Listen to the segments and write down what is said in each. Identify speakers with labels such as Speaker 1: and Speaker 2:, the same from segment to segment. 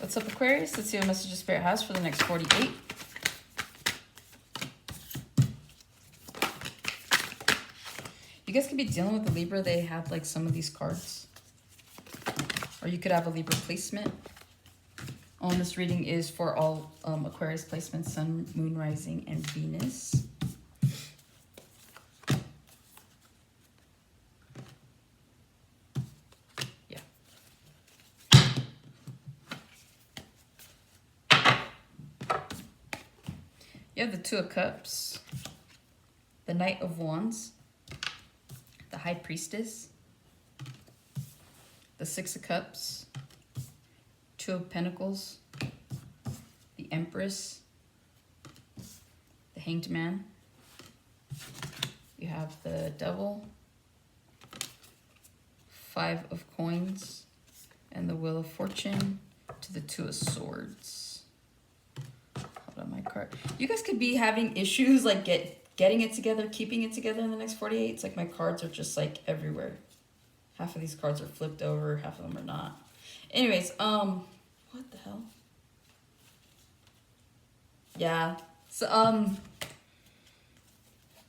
Speaker 1: What's up, Aquarius? Let's see what message Spirit has for the next 48. You guys could be dealing with a Libra. They have like some of these cards. Or you could have a Libra placement. This reading is for all Aquarius placements, Sun, Moon, Rising, and Venus. Yeah. You have the Two of Cups, the Knight of Wands, the High Priestess, the Six of Cups, Two of Pentacles, the Empress, the Hanged Man. You have the Devil, Five of Coins, and the Wheel of Fortune to the Two of Swords. Hold on my card. You guys could be having issues like getting it together, keeping it together in the next 48. It's like my cards are just like everywhere. Half of these cards are flipped over, half of them are not. Anyways, what the hell? Yeah. So,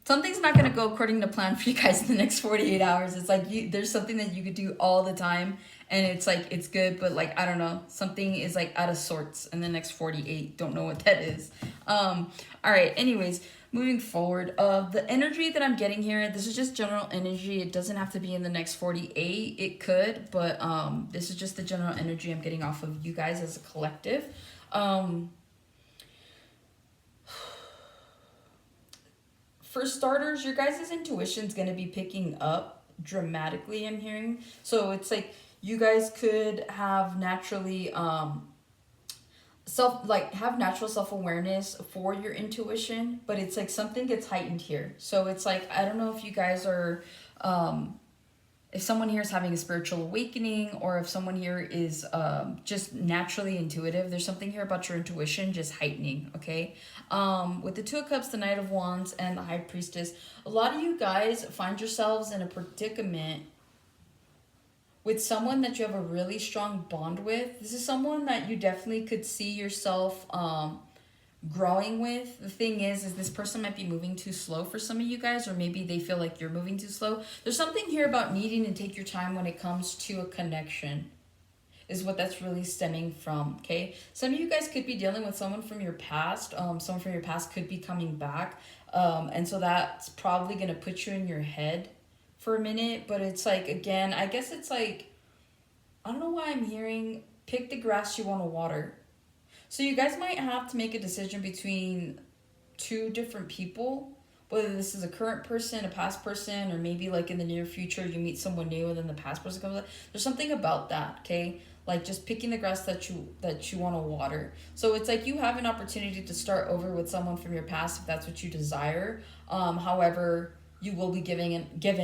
Speaker 1: something's not going to go according to plan for you guys in the next 48 hours. It's like there's something that you could do all the time and it's like it's good, but like I don't know, something is like out of sorts in the next 48. Don't know what that is. All right, anyways, moving forward, the energy that I'm getting here, this is just general energy. It doesn't have to be in the next 48. It could, but this is just the general energy I'm getting off of you guys as a collective. For starters, your guys' intuition is going to be picking up dramatically, I'm hearing. So it's like you guys could have naturally have natural self-awareness for your intuition, but it's like something gets heightened here. So it's like, I don't know if you guys are if someone here is having a spiritual awakening, or if someone here is just naturally intuitive, there's something here about your intuition just heightening, okay? With the Two of Cups, the Knight of Wands, and the High Priestess, a lot of you guys find yourselves in a predicament with someone that you have a really strong bond with. This is someone that you definitely could see yourself growing with. The thing is this person might be moving too slow for some of you guys, or maybe they feel like you're moving too slow. There's something here about needing to take your time when it comes to a connection is what that's really stemming from, okay? Some of you guys could be dealing with someone from your past. Someone from your past could be coming back. And so that's probably going to put you in your head for a minute. But it's like, again, I guess it's like, I don't know why I'm hearing pick the grass you want to water. So you guys might have to make a decision between two different people, whether this is a current person, a past person, or maybe like in the near future you meet someone new and then the past person comes up. There's something about that, okay? Like just picking the grass that you want to water. So it's like you have an opportunity to start over with someone from your past if that's what you desire. However, you will be given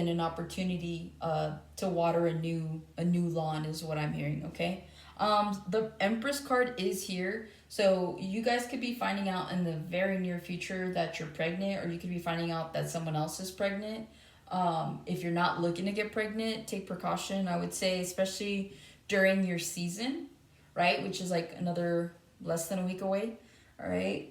Speaker 1: an opportunity to water a new lawn is what I'm hearing, okay? The Empress card is here. So you guys could be finding out in the very near future that you're pregnant, or you could be finding out that someone else is pregnant. If you're not looking to get pregnant, take precaution, I would say, especially during your season, right? Which is like another less than a week away. All right.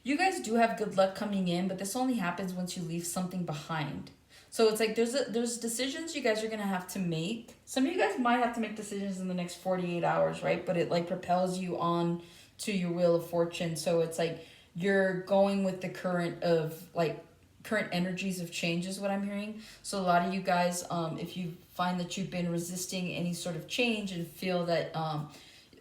Speaker 1: You guys do have good luck coming in, but this only happens once you leave something behind. So it's like there's decisions you guys are going to have to make. Some of you guys might have to make decisions in the next 48 hours, right? But it like propels you on to your Wheel of Fortune. So it's like you're going with the current energies of change is what I'm hearing. So a lot of you guys, if you find that you've been resisting any sort of change and feel that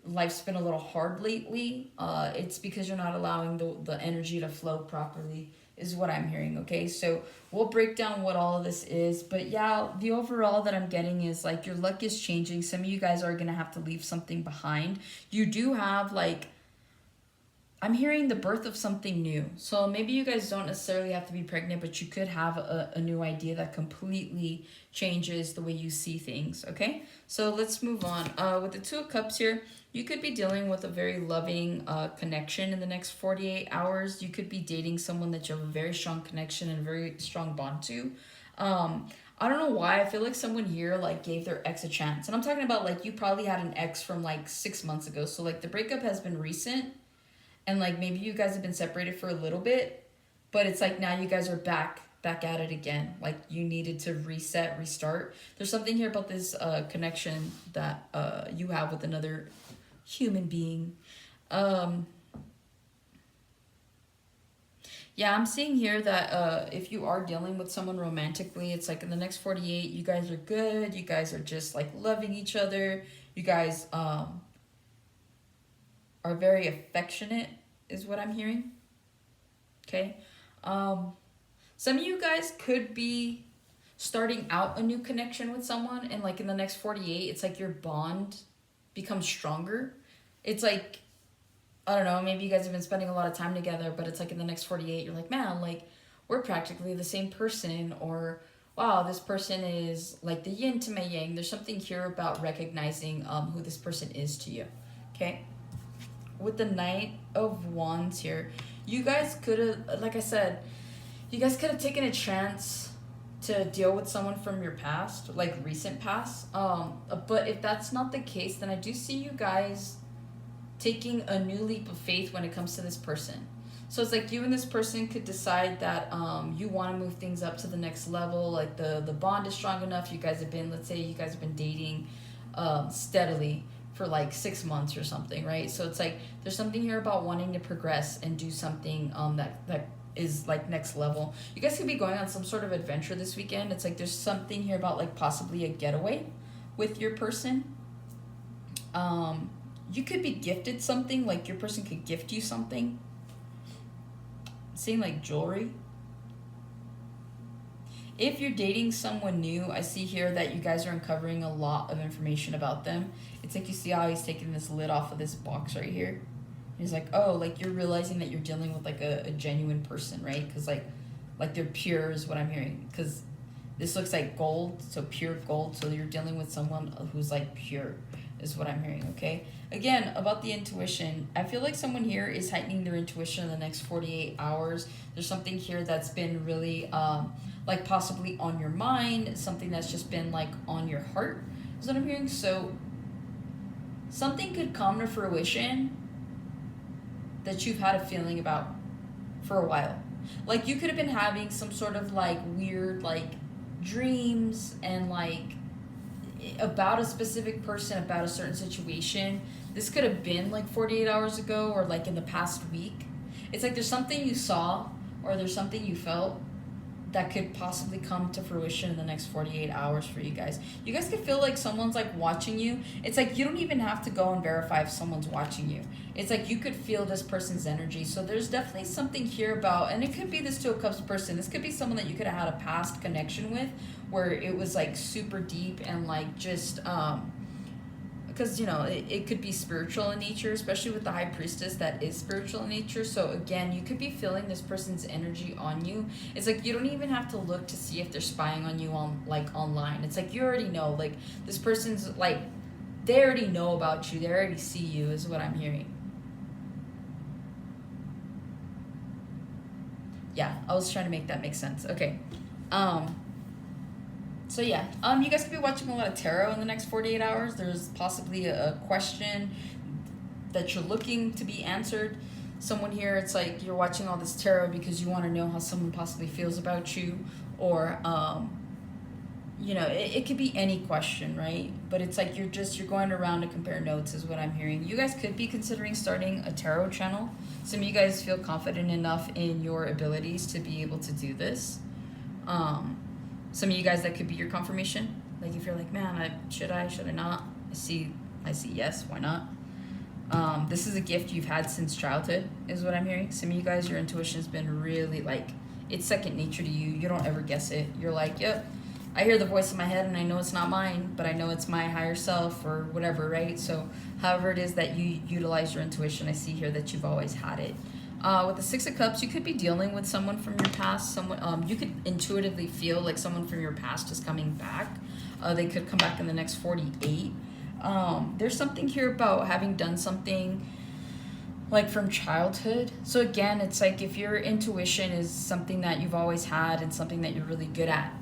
Speaker 1: life's been a little hard lately, it's because you're not allowing the energy to flow properly is what I'm hearing, okay? So we'll break down what all of this is. But yeah, the overall that I'm getting is like your luck is changing. Some of you guys are going to have to leave something behind. You do have like, I'm hearing the birth of something new. So maybe you guys don't necessarily have to be pregnant, but you could have a new idea that completely changes the way you see things, okay? So let's move on. With the Two of Cups here, you could be dealing with a very loving connection in the next 48 hours. You could be dating someone that you have a very strong connection and a very strong bond to. I don't know why. I feel like someone here like gave their ex a chance. And I'm talking about like you probably had an ex from like 6 months ago. So like the breakup has been recent and like maybe you guys have been separated for a little bit, but it's like now you guys are back at it again. Like you needed to reset, restart. There's something here about this connection that you have with another human being. Yeah, I'm seeing here that if you are dealing with someone romantically, it's like in the next 48, you guys are good. You guys are just like loving each other. You guys are very affectionate, is what I'm hearing. Okay. Some of you guys could be starting out a new connection with someone, and like in the next 48, it's like your bond becomes stronger. It's like, I don't know, maybe you guys have been spending a lot of time together, but it's like in the next 48, you're like, man, like we're practically the same person, or wow, this person is like the yin to my yang. There's something here about recognizing who this person is to you. Okay. With the Knight of Wands here, you guys could have, like I said, you guys could have taken a chance to deal with someone from your past, like recent past. But if that's not the case, then I do see you guys taking a new leap of faith when it comes to this person. So it's like you and this person could decide that you want to move things up to the next level. Like the bond is strong enough. You guys have been, let's say you guys have been dating steadily for like 6 months or something, right? So it's like there's something here about wanting to progress and do something that is like next level. You guys could be going on some sort of adventure this weekend. It's like there's something here about like possibly a getaway with your person. You could be gifted something, like your person could gift you something. I'm seeing like jewelry. If you're dating someone new, I see here that you guys are uncovering a lot of information about them. It's like you see how he's taking this lid off of this box right here. He's like, oh, like you're realizing that you're dealing with like a genuine person, right? Because like they're pure is what I'm hearing. Because this looks like gold, so pure gold. So you're dealing with someone who's like pure is what I'm hearing, okay? Again, about the intuition, I feel like someone here is heightening their intuition in the next 48 hours. There's something here that's been really like possibly on your mind, something that's just been like on your heart is what I'm hearing. So something could come to fruition that you've had a feeling about for a while. Like you could have been having some sort of like weird like dreams and like about a specific person, about a certain situation. This could have been like 48 hours ago or like in the past week. It's like there's something you saw or there's something you felt that could possibly come to fruition in the next 48 hours for you guys. You guys could feel like someone's like watching you. It's like you don't even have to go and verify if someone's watching you. It's like you could feel this person's energy. So there's definitely something here about, and it could be this Two of Cups person. This could be someone that you could have had a past connection with where it was like super deep and like just because you know it could be spiritual in nature, especially with the High Priestess that is spiritual in nature. So again, you could be feeling this person's energy on you. It's like you don't even have to look to see if they're spying on you on like online. It's like you already know, like this person's like they already know about you, they already see you is what I'm hearing. Yeah, I was trying to make that make sense. Okay. So yeah, you guys could be watching a lot of tarot in the next 48 hours. There's possibly a question that you're looking to be answered. Someone here, it's like you're watching all this tarot because you want to know how someone possibly feels about you, or you know, it could be any question, right? But it's like you're going around to compare notes is what I'm hearing. You guys could be considering starting a tarot channel. Some of you guys feel confident enough in your abilities to be able to do this. Some of you guys, that could be your confirmation. Like if you're like, man, should I not? I see yes, why not? This is a gift you've had since childhood is what I'm hearing. Some of you guys, your intuition's been really like, it's second nature to you. You don't ever guess it. You're like, yep, I hear the voice in my head and I know it's not mine, but I know it's my higher self or whatever, right? So however it is that you utilize your intuition, I see here that you've always had it. With the Six of Cups, you could be dealing with someone from your past. Someone you could intuitively feel like someone from your past is coming back. They could come back in the next 48. There's something here about having done something like from childhood. So again, it's like if your intuition is something that you've always had and something that you're really good at,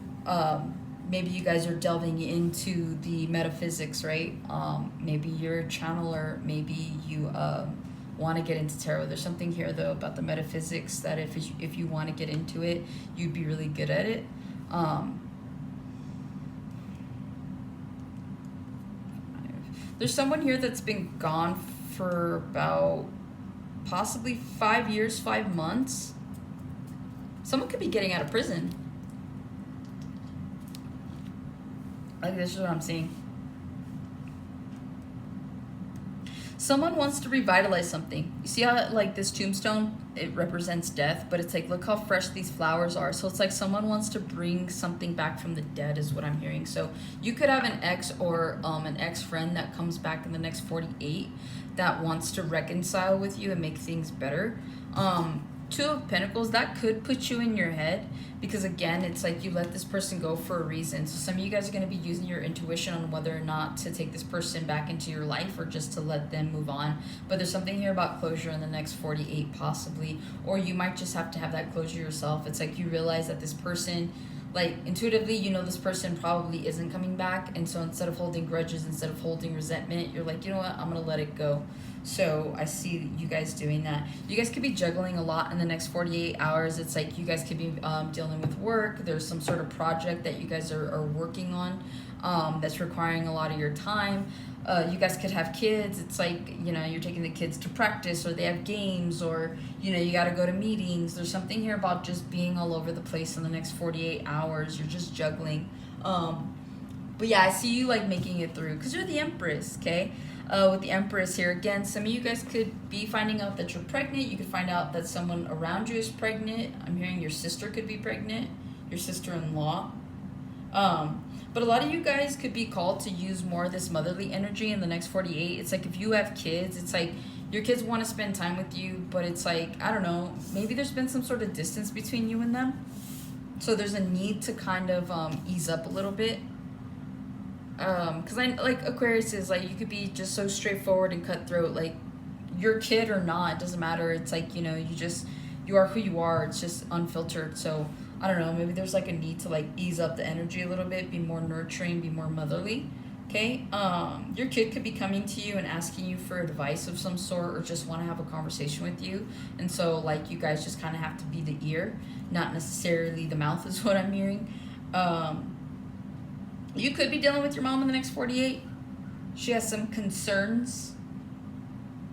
Speaker 1: maybe you guys are delving into the metaphysics, right? Maybe you're a channeler, maybe you want to get into tarot. There's something here though about the metaphysics that if you want to get into it, you'd be really good at it. There's someone here that's been gone for about possibly 5 years, 5 months. Someone could be getting out of prison. Like, this is what I'm seeing. Someone wants to revitalize something. You see how, like, this tombstone, it represents death, but it's like, look how fresh these flowers are. So it's like someone wants to bring something back from the dead is what I'm hearing. So you could have an ex or an ex-friend that comes back in the next 48 that wants to reconcile with you and make things better. Two of Pentacles, that could put you in your head because, again, it's like you let this person go for a reason. So some of you guys are going to be using your intuition on whether or not to take this person back into your life or just to let them move on. But there's something here about closure in the next 48 possibly, or you might just have to have that closure yourself. It's like you realize that this person, like, intuitively, you know this person probably isn't coming back, and so instead of holding grudges, instead of holding resentment, you're like, you know what, I'm gonna let it go. So I see you guys doing that. You guys could be juggling a lot in the next 48 hours. It's like you guys could be dealing with work. There's some sort of project that you guys are working on that's requiring a lot of your time. You guys could have kids. It's like, you know, you're taking the kids to practice, or they have games, or, you know, you got to go to meetings. There's something here about just being all over the place in the next 48 hours. You're just juggling. But yeah, I see you like making it through because you're the Empress, okay? With the Empress here, again, some of you guys could be finding out that you're pregnant. You could find out that someone around you is pregnant. I'm hearing your sister could be pregnant, your sister-in-law. But a lot of you guys could be called to use more of this motherly energy in the next 48. It's like if you have kids, it's like your kids want to spend time with you, but it's like, I don't know, maybe there's been some sort of distance between you and them. So there's a need to kind of ease up a little bit. Because I like Aquarius is like, you could be just so straightforward and cutthroat, like your kid or not, it doesn't matter. It's like, you know, you are who you are. It's just unfiltered. So I don't know, maybe there's like a need to like ease up the energy a little bit, be more nurturing, be more motherly. Okay. Your kid could be coming to you and asking you for advice of some sort, or just want to have a conversation with you. And so like you guys just kind of have to be the ear, not necessarily the mouth is what I'm hearing. You could be dealing with your mom in the next 48. She has some concerns.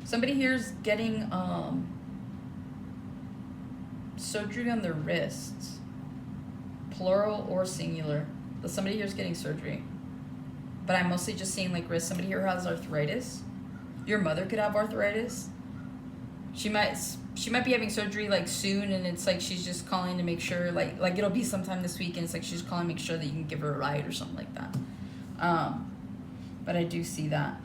Speaker 1: Somebody here is getting surgery on their wrists. Plural or singular. But somebody here is getting surgery. But I'm mostly just seeing like wrist. Somebody here has arthritis. Your mother could have arthritis. She might be having surgery like soon, and it's like she's just calling to make sure like it'll be sometime this week, and it's like she's calling to make sure that you can give her a ride or something like that. But I do see that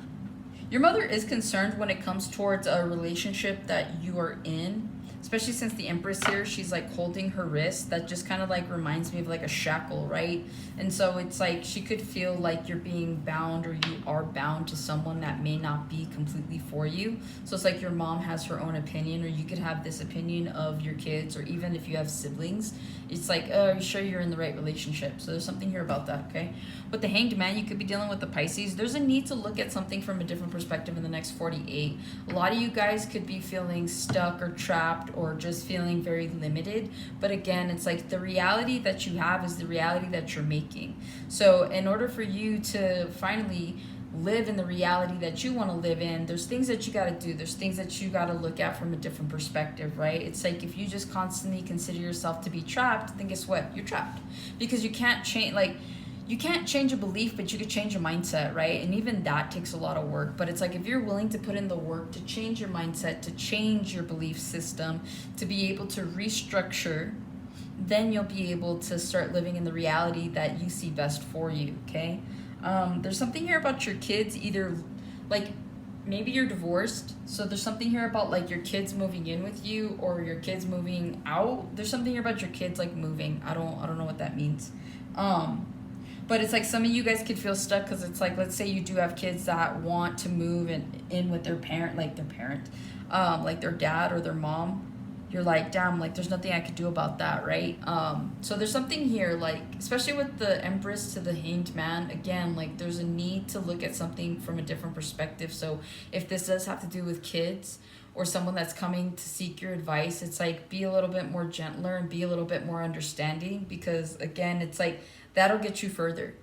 Speaker 1: your mother is concerned when it comes towards a relationship that you are in, especially since the Empress here, she's like holding her wrist. That just kind of like reminds me of like a shackle, right? And so it's like she could feel like you're being bound, or you are bound to someone that may not be completely for you. So it's like your mom has her own opinion, or you could have this opinion of your kids, or even if you have siblings, it's like, are you sure you're in the right relationship? So there's something here about that, okay? With the Hanged Man, you could be dealing with the Pisces. There's a need to look at something from a different perspective in the next 48. A lot of you guys could be feeling stuck or trapped, or just feeling very limited. But again, it's like the reality that you have is the reality that you're making. So in order for you to finally live in the reality that you want to live in, there's things that you got to do. There's things that you got to look at from a different perspective, right? It's like if you just constantly consider yourself to be trapped, then guess what? You're trapped. Because you can't change, like, you can't change a belief, but you could change your mindset, right? And even that takes a lot of work. But it's like if you're willing to put in the work to change your mindset, to change your belief system, to be able to restructure, then you'll be able to start living in the reality that you see best for you, okay? There's something here about your kids, either like maybe you're divorced, so there's something here about like your kids moving in with you, or your kids moving out. There's something here about your kids like moving. I don't know what that means. But it's like some of you guys could feel stuck because it's like, let's say you do have kids that want to move in with their parent, like their dad or their mom. you're like, damn, like there's nothing I could do about that, right? So there's something here, like especially with the Empress to the Hanged Man, again, like there's a need to look at something from a different perspective. So if this does have to do with kids or someone that's coming to seek your advice, it's like be a little bit more gentler and be a little bit more understanding, because again, it's like that'll get you further.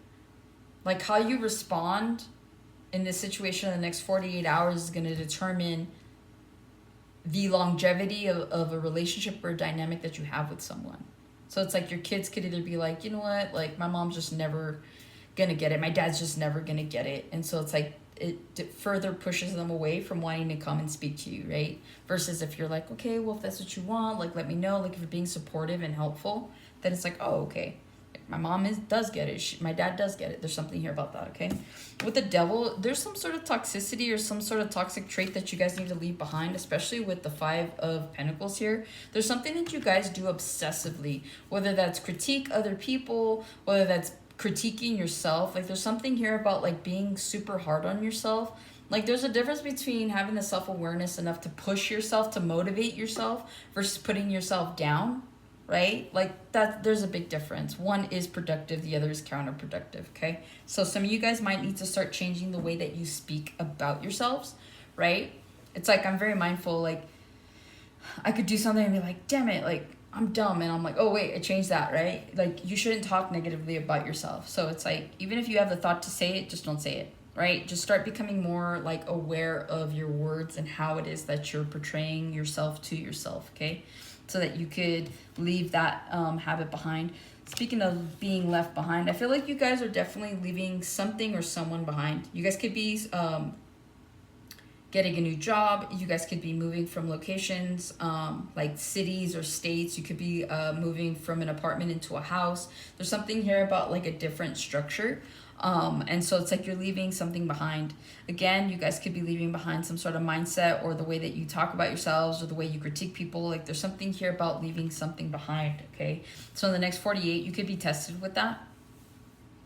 Speaker 1: Like how you respond in this situation in the next 48 hours is going to determine the longevity of a relationship or a dynamic that you have with someone. So it's like your kids could either be like, you know what, like my mom's just never gonna get it, my dad's just never gonna get it, and so it's like it further pushes them away from wanting to come and speak to you, right? Versus if you're like, okay, well if that's what you want, like let me know, like if you're being supportive and helpful, then it's like, oh okay, my mom does get it. My dad does get it. There's something here about that, okay? With the Devil, there's some sort of toxicity or some sort of toxic trait that you guys need to leave behind, especially with the Five of Pentacles here. There's something that you guys do obsessively, whether that's critique other people, whether that's critiquing yourself. Like there's something here about like being super hard on yourself. Like there's a difference between having the self-awareness enough to push yourself, to motivate yourself, versus putting yourself down. Right? Like that, there's a big difference. One is productive, the other is counterproductive, okay? So some of you guys might need to start changing the way that you speak about yourselves, right? It's like, I'm very mindful, like I could do something and be like, damn it, like I'm dumb, and I'm like, oh wait, I changed that, right? Like you shouldn't talk negatively about yourself. So it's like, even if you have the thought to say it, just don't say it, right? Just start becoming more like aware of your words and how it is that you're portraying yourself to yourself, okay? So that you could leave that habit behind. Speaking of being left behind, I feel like you guys are definitely leaving something or someone behind. You guys could be getting a new job. You guys could be moving from locations, like cities or states. You could be moving from an apartment into a house. There's something here about like a different structure. And so it's like you're leaving something behind. Again, you guys could be leaving behind some sort of mindset or the way that you talk about yourselves or the way you critique people. Like there's something here about leaving something behind, okay? So in the next 48, you could be tested with that.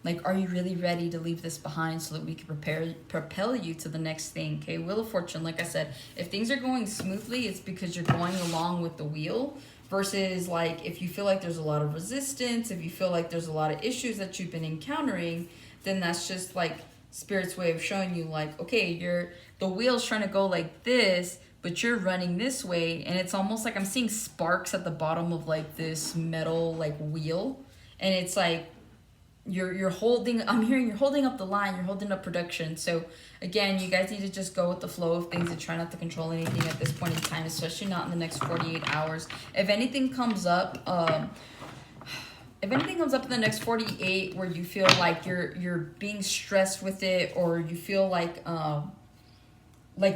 Speaker 1: Like, are you really ready to leave this behind so that we can propel you to the next thing, okay? Wheel of Fortune, like I said, if things are going smoothly, it's because you're going along with the wheel. Versus like if you feel like there's a lot of resistance, if you feel like there's a lot of issues that you've been encountering, then that's just like Spirit's way of showing you like, okay, the wheel's trying to go like this, but you're running this way. And it's almost like I'm seeing sparks at the bottom of like this metal like wheel. And it's like you're holding, I'm hearing you're holding up the line, you're holding up production. So again, you guys need to just go with the flow of things and try not to control anything at this point in time, especially not in the next 48 hours. If anything comes up in the next 48 where you feel like you're being stressed with it, or you feel like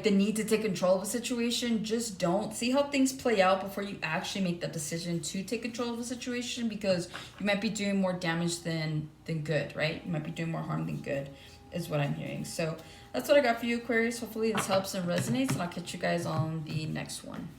Speaker 1: the need to take control of a situation, just don't. See how things play out before you actually make that decision to take control of a situation, because you might be doing more damage than good, right? You might be doing more harm than good, is what I'm hearing. So that's what I got for you, Aquarius. Hopefully this helps and resonates, and I'll catch you guys on the next one.